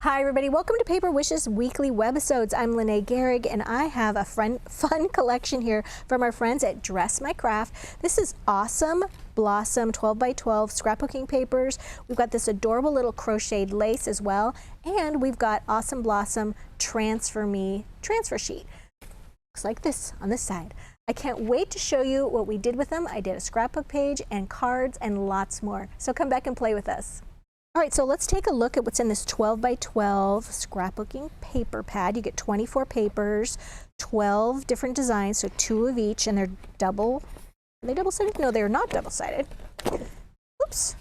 Hi everybody, welcome to Paper Wishes weekly webisodes. I'm Lene Gehrig and I have a fun collection here from our friends at Dress My Craft. This is Awesome Blossom 12 by 12 scrapbooking papers. We've got this adorable little crocheted lace as well, and we've got Awesome Blossom Transfer Me transfer sheet. Looks like this on this side. I can't wait to show you what we did with them. I did a scrapbook page and cards and lots more. So come back and play with us. All right, so let's take a look at what's in this 12 by 12 scrapbooking paper pad. You get 24 papers, 12 different designs, so 2 of each, and they're double. Are they double-sided? No, they're not double-sided. Oops.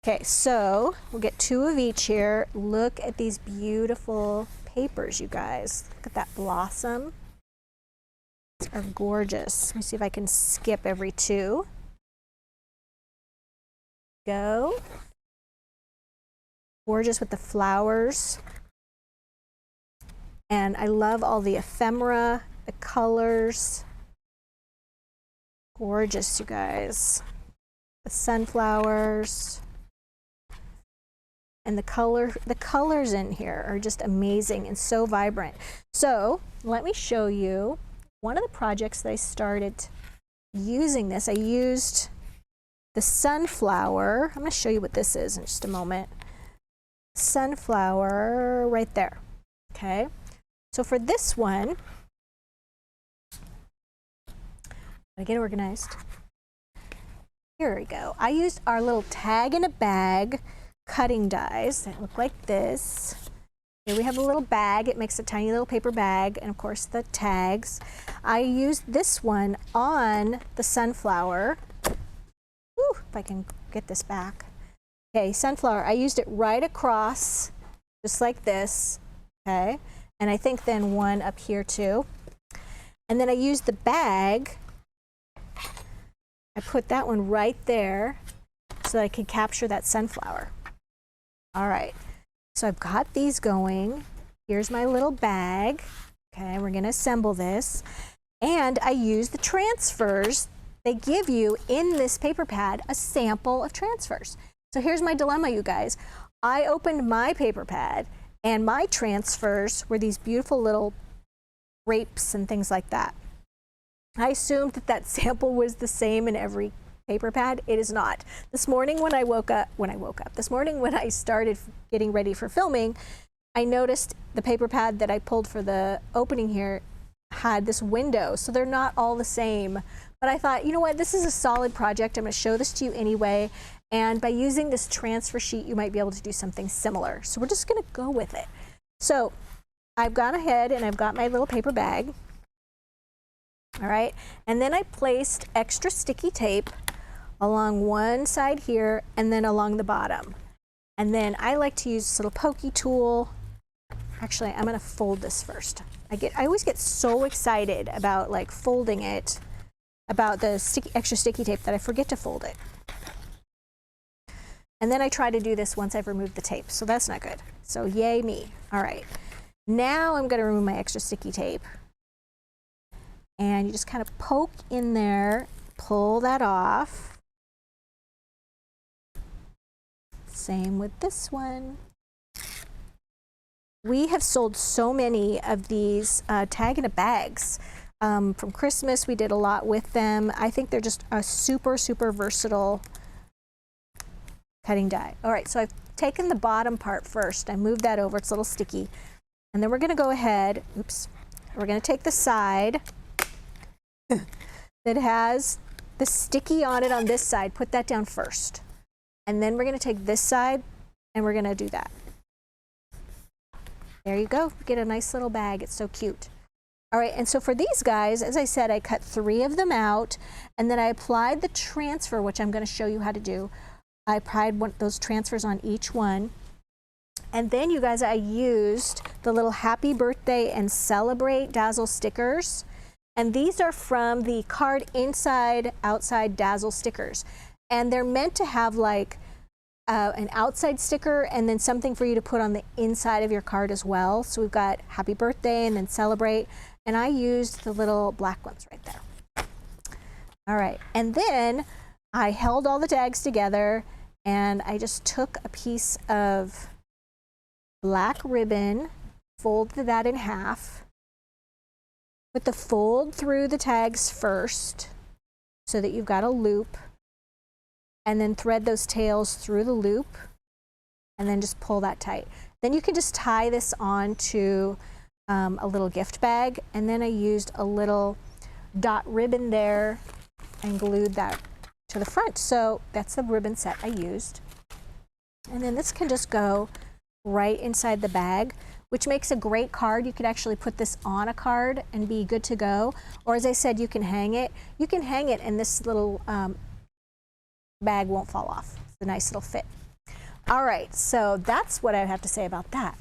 Okay, so we'll get 2 of each here. Look at these beautiful papers, you guys. Look at that blossom. These are gorgeous. Let me see if I can skip every 2. Go. Gorgeous with the flowers, and I love all the ephemera, the colors. Gorgeous, you guys. The sunflowers and the colors in here are just amazing and so vibrant. So let me show you one of the projects that I started using this. I used the sunflower. I'm going to show you what this is in just a moment. Sunflower right there. Okay, so for this one, I get organized. Here we go. I used our little tag in a bag cutting dies that look like this. Here we have a little bag. It makes a tiny little paper bag, and of course the tags. I used this one on the sunflower. Whew, if I can get this back. Okay, sunflower, I used it right across, just like this, okay? And I think then one up here too. And then I used the bag, I put that one right there so that I could capture that sunflower. All right, so I've got these going. Here's my little bag. Okay, we're gonna assemble this. And I used the transfers. They give you in this paper pad a sample of transfers. So here's my dilemma, you guys. I opened my paper pad and my transfers were these beautiful little grapes and things like that. I assumed that that sample was the same in every paper pad. It is not. This morning when I woke up, this morning when I started getting ready for filming, I noticed the paper pad that I pulled for the opening here had this window, so they're not all the same. But I thought, you know what, this is a solid project. I'm going to show this to you anyway. And by using this transfer sheet, you might be able to do something similar. So we're just going to go with it. So I've gone ahead and I've got my little paper bag. All right. And then I placed extra sticky tape along one side here and then along the bottom. And then I like to use this little pokey tool. Actually, I'm going to fold this first. I always get so excited about like folding it, about the extra sticky tape, that I forget to fold it. And then I try to do this once I've removed the tape, so that's not good. So yay me. All right, now I'm gonna remove my extra sticky tape. And you just kind of poke in there, pull that off. Same with this one. We have sold so many of these tag in a bags. From Christmas, we did a lot with them. I think they're just a super, super versatile cutting die. All right, so I've taken the bottom part first. I moved that over, it's a little sticky. And then we're gonna go ahead, oops, we're gonna take the side that has the sticky on it on this side, put that down first. And then we're gonna take this side and we're gonna do that. There you go, get a nice little bag, it's so cute. All right, and so for these guys, as I said, I cut 3 of them out, and then I applied the transfer, which I'm gonna show you how to do. I applied those transfers on each one. And then, you guys, I used the little happy birthday and celebrate Dazzle stickers. And these are from the card inside, outside Dazzle stickers. And they're meant to have like an outside sticker and then something for you to put on the inside of your card as well. So we've got happy birthday and then celebrate. And I used the little black ones right there. All right, and then I held all the tags together and I just took a piece of black ribbon, fold that in half, put the fold through the tags first so that you've got a loop, and then thread those tails through the loop, and then just pull that tight. Then you can just tie this on to a little gift bag, and then I used a little dot ribbon there and glued that to the front. So that's the ribbon set I used. And then this can just go right inside the bag, which makes a great card. You could actually put this on a card and be good to go. Or as I said, you can hang it. You can hang it and this little bag won't fall off. It's a nice little fit. All right, so that's what I have to say about that.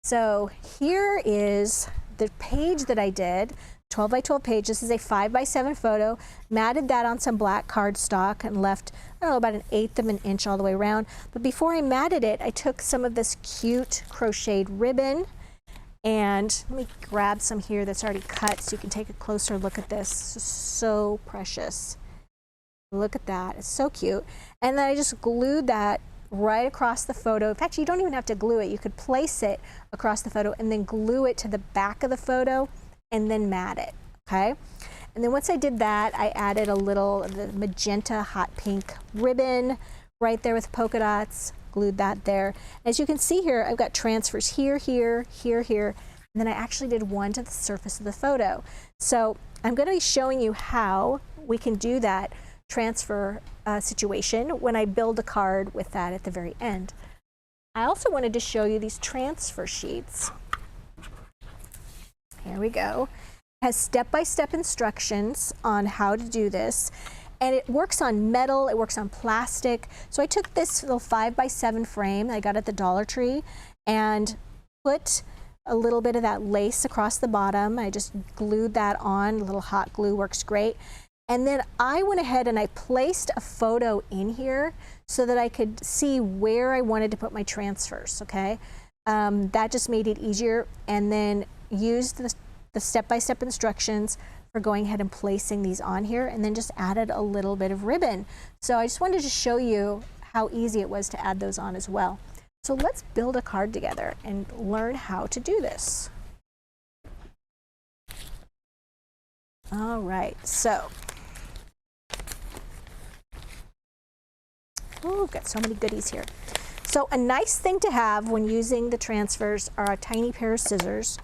So here is the page that I did, 12 by 12 page. This is a 5 by 7 photo. Matted that on some black cardstock and left, I don't know, about 1/8 of an inch all the way around. But before I matted it, I took some of this cute crocheted ribbon, and let me grab some here that's already cut so you can take a closer look at this. This is so precious. Look at that, it's so cute. And then I just glued that right across the photo. In fact, you don't even have to glue it. You could place it across the photo and then glue it to the back of the photo and then mat it, okay? And then once I did that, I added a little of the magenta hot pink ribbon right there with polka dots, glued that there. As you can see here, I've got transfers here, here, here, here, and then I actually did one to the surface of the photo. So I'm going to be showing you how we can do that transfer situation when I build a card with that at the very end. I also wanted to show you these transfer sheets. Here we go. It has step-by-step instructions on how to do this, and it works on metal, it works on plastic. So I took this little 5 by 7 frame that I got at the Dollar Tree and put a little bit of that lace across the bottom. I just glued that on. A little hot glue works great. And then I went ahead and I placed a photo in here so that I could see where I wanted to put my transfers, okay? That just made it easier, and then used the step-by-step instructions for going ahead and placing these on here, and then just added a little bit of ribbon. So I just wanted to show you how easy it was to add those on as well. So let's build a card together and learn how to do this. All right, so we've got so many goodies here. So a nice thing to have when using the transfers are a tiny pair of scissors,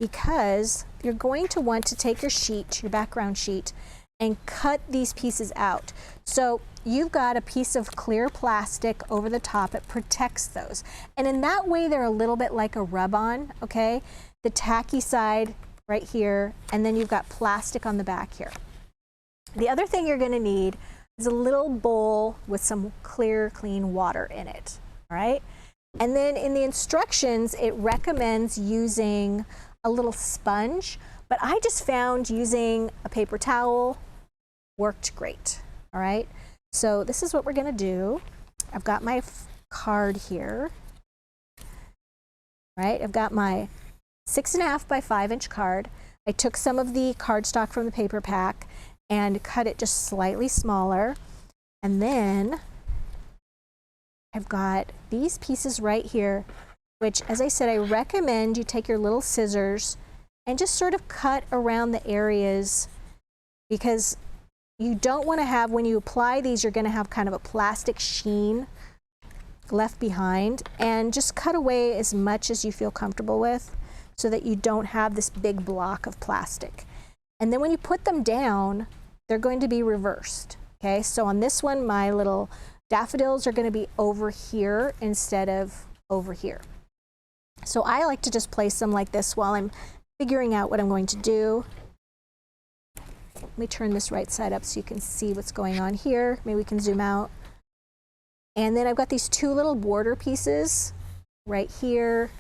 because you're going to want to take your sheet, your background sheet, and cut these pieces out. So you've got a piece of clear plastic over the top. It protects those. And in that way, they're a little bit like a rub-on, okay? The tacky side right here, and then you've got plastic on the back here. The other thing you're gonna need is a little bowl with some clear, clean water in it, all right? And then in the instructions, it recommends using a little sponge, but I just found using a paper towel worked great, all right? So this is what we're gonna do. I've got my card here, right? I've got my 6.5 by 5 inch card. I took some of the cardstock from the paper pack and cut it just slightly smaller. And then I've got these pieces right here, which, as I said, I recommend you take your little scissors and just sort of cut around the areas, because you don't want to have, when you apply these, you're going to have kind of a plastic sheen left behind, and just cut away as much as you feel comfortable with so that you don't have this big block of plastic. And then when you put them down, they're going to be reversed, okay? So on this one, my little daffodils are going to be over here instead of over here. So I like to just place them like this while I'm figuring out what I'm going to do. Let me turn this right side up so you can see what's going on here. Maybe we can zoom out. And then I've got these two little border pieces right here,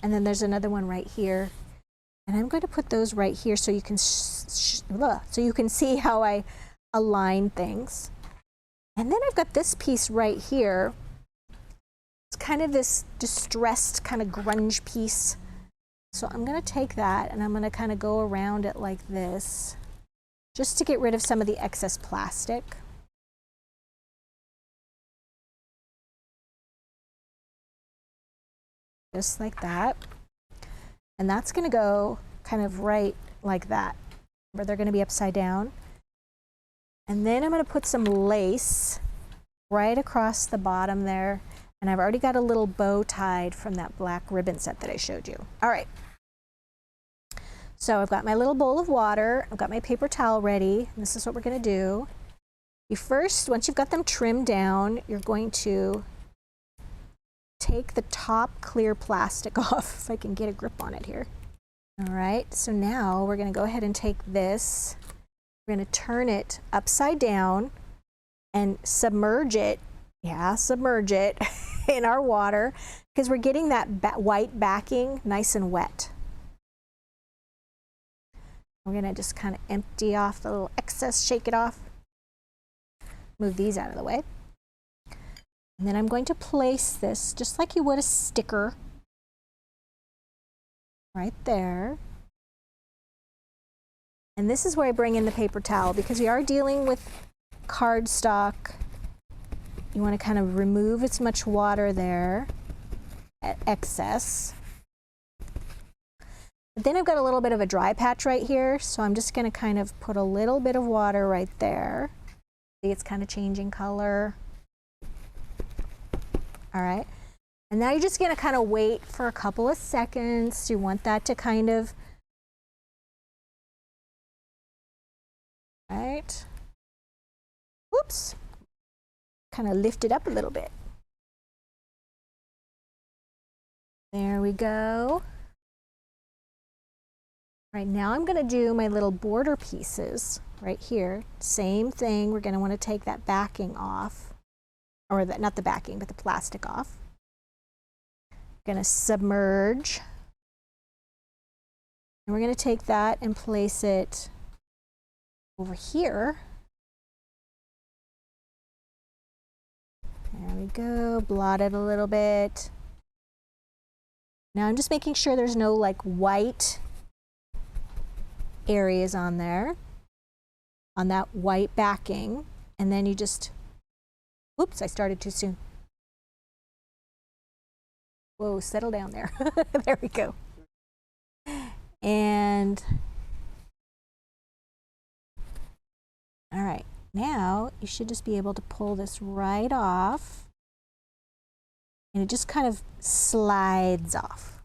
and then there's another one right here. And I'm going to put those right here so you can see how I align things. And then I've got this piece right here. It's kind of this distressed kind of grunge piece. So I'm going to take that and I'm going to kind of go around it like this, just to get rid of some of the excess plastic. just like that. And that's going to go kind of right like that, where they're going to be upside down. And then I'm going to put some lace right across the bottom there. And I've already got a little bow tied from that black ribbon set that I showed you. All right. So I've got my little bowl of water. I've got my paper towel ready. And this is what we're going to do. You first, once you've got them trimmed down, you're going to take the top clear plastic off, if I can get a grip on it here. All right, so now we're going to go ahead and take this. We're going to turn it upside down and submerge it. Yeah, submerge it in our water because we're getting that white backing nice and wet. We're going to just kind of empty off the little excess, shake it off. Move these out of the way. And then I'm going to place this just like you would a sticker right there. And this is where I bring in the paper towel because we are dealing with cardstock. You want to kind of remove as much water there at excess. But then I've got a little bit of a dry patch right here, so I'm just going to kind of put a little bit of water right there. See, it's kind of changing color. All right, and now you're just going to kind of wait for a couple of seconds. You want that to kind of, right, whoops, kind of lift it up a little bit. There we go. All right, now I'm going to do my little border pieces right here. Same thing, we're going to want to take that backing off. Or not the backing, but the plastic off. Going to submerge. And we're going to take that and place it over here. There we go, blot it a little bit. Now I'm just making sure there's no like white areas on there, on that white backing. And then you just, oops, I started too soon. Whoa, settle down there. There we go. And, all right, now you should just be able to pull this right off. And it just kind of slides off.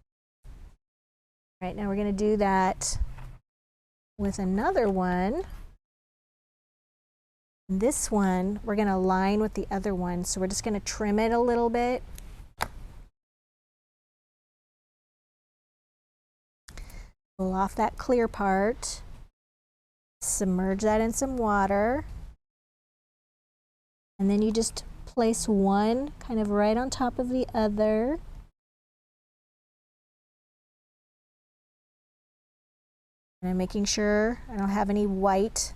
All right, now we're going to do that with another one. This one, we're going to align with the other one, so we're just going to trim it a little bit. Pull off that clear part. Submerge that in some water. And then you just place one kind of right on top of the other. And I'm making sure I don't have any white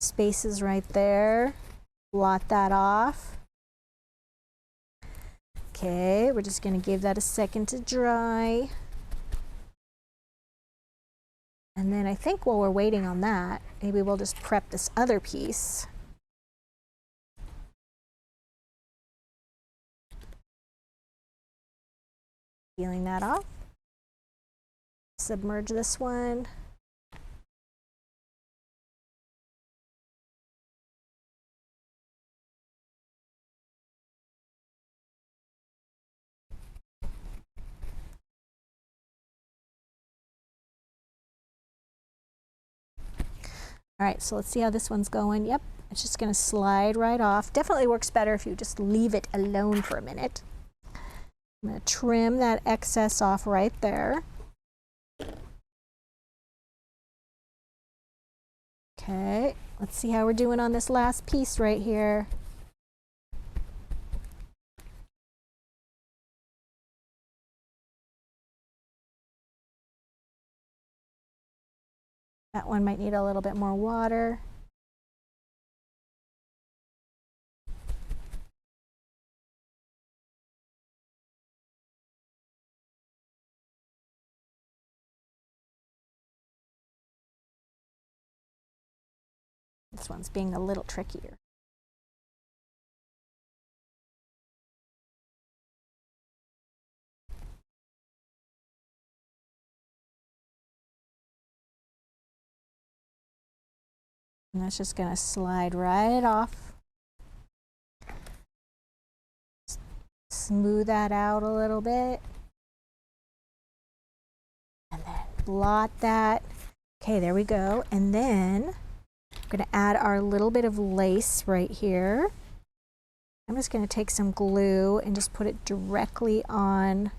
spaces right there. Blot that off. Okay, we're just going to give that a second to dry. And then I think while we're waiting on that, maybe we'll just prep this other piece. Peeling that off. Submerge this one. All right, so let's see how this one's going. Yep, it's just going to slide right off. Definitely works better if you just leave it alone for a minute. I'm going to trim that excess off right there. Okay, let's see how we're doing on this last piece right here. That one might need a little bit more water. This one's being a little trickier. And that's just going to slide right off. Smooth that out a little bit. And then blot that. Okay, there we go. And then we're going to add our little bit of lace right here. I'm just going to take some glue and just put it directly on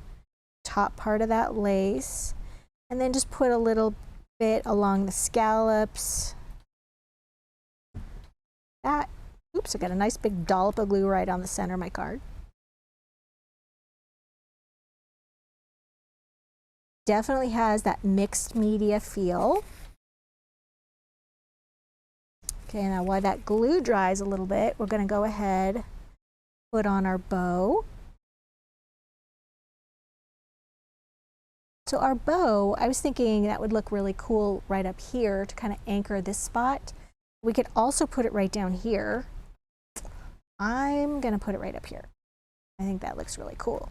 top part of that lace. And then just put a little bit along the scallops. That, oops, I got a nice big dollop of glue right on the center of my card. Definitely has that mixed media feel. Okay, now while that glue dries a little bit, we're going to go ahead, put on our bow. So our bow, I was thinking that would look really cool right up here to kind of anchor this spot. We could also put it right down here. I'm going to put it right up here. I think that looks really cool.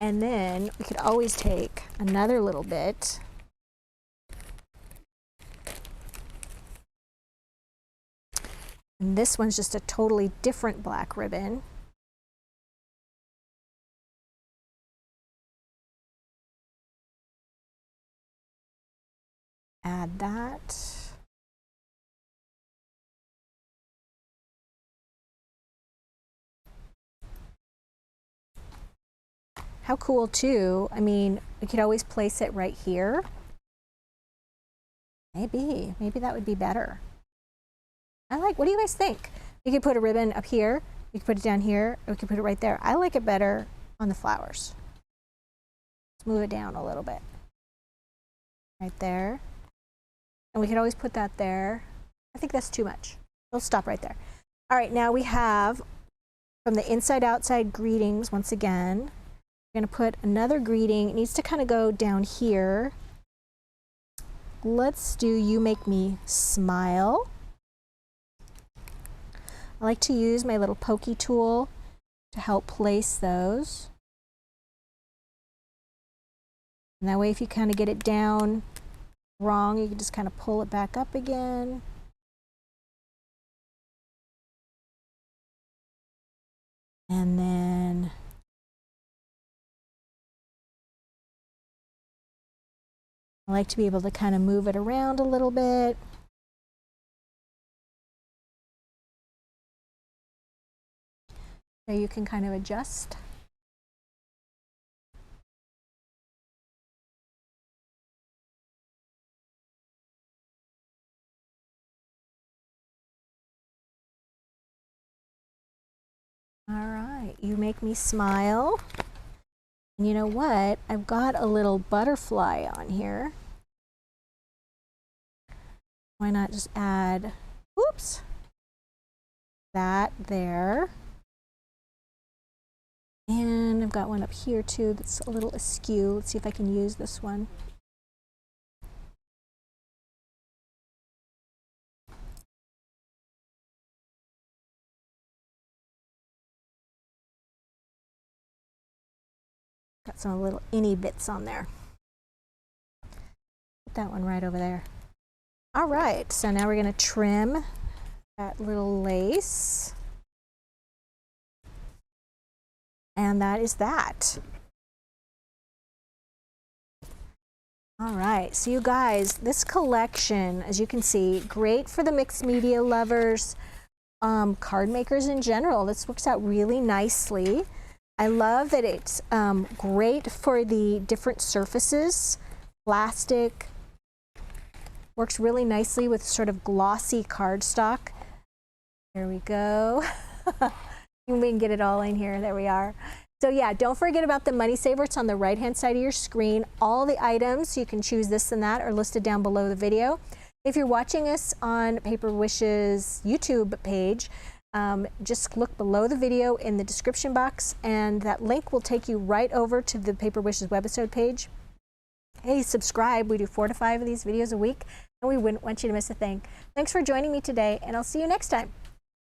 And then we could always take another little bit and this one's just a totally different black ribbon. Add that. How cool too, I mean, we could always place it right here. Maybe that would be better. What do you guys think? You could put a ribbon up here, you could put it down here, or we could put it right there. I like it better on the flowers. Let's move it down a little bit. Right there. And we could always put that there. I think that's too much. We'll stop right there. All right, now we have from the inside outside greetings once again. We're going to put another greeting. It needs to kind of go down here. Let's do You Make Me Smile. I like to use my little pokey tool to help place those. And that way if you kind of get it down wrong, you can just kind of pull it back up again. And then I like to be able to kind of move it around a little bit. So you can kind of adjust. All right, You Make Me Smile. And you know what? I've got a little butterfly on here. Why not just add, whoops, that there. And I've got one up here too that's a little askew. Let's see if I can use this one. Got some little inny bits on there. Put that one right over there. All right, so now we're going to trim that little lace. And that is that. All right, so you guys, this collection, as you can see, great for the mixed media lovers, card makers in general. This works out really nicely. I love that it's great for the different surfaces. Plastic works really nicely with sort of glossy cardstock. There we go. We can get it all in here. There we are. So yeah, don't forget about the Money Saver. It's on the right-hand side of your screen. All the items, you can choose this and that, are listed down below the video. If you're watching us on Paper Wish's YouTube page, just look below the video in the description box, and that link will take you right over to the Paper Wish's webisode page. Hey, subscribe. We do 4 to 5 of these videos a week, and we wouldn't want you to miss a thing. Thanks for joining me today, and I'll see you next time.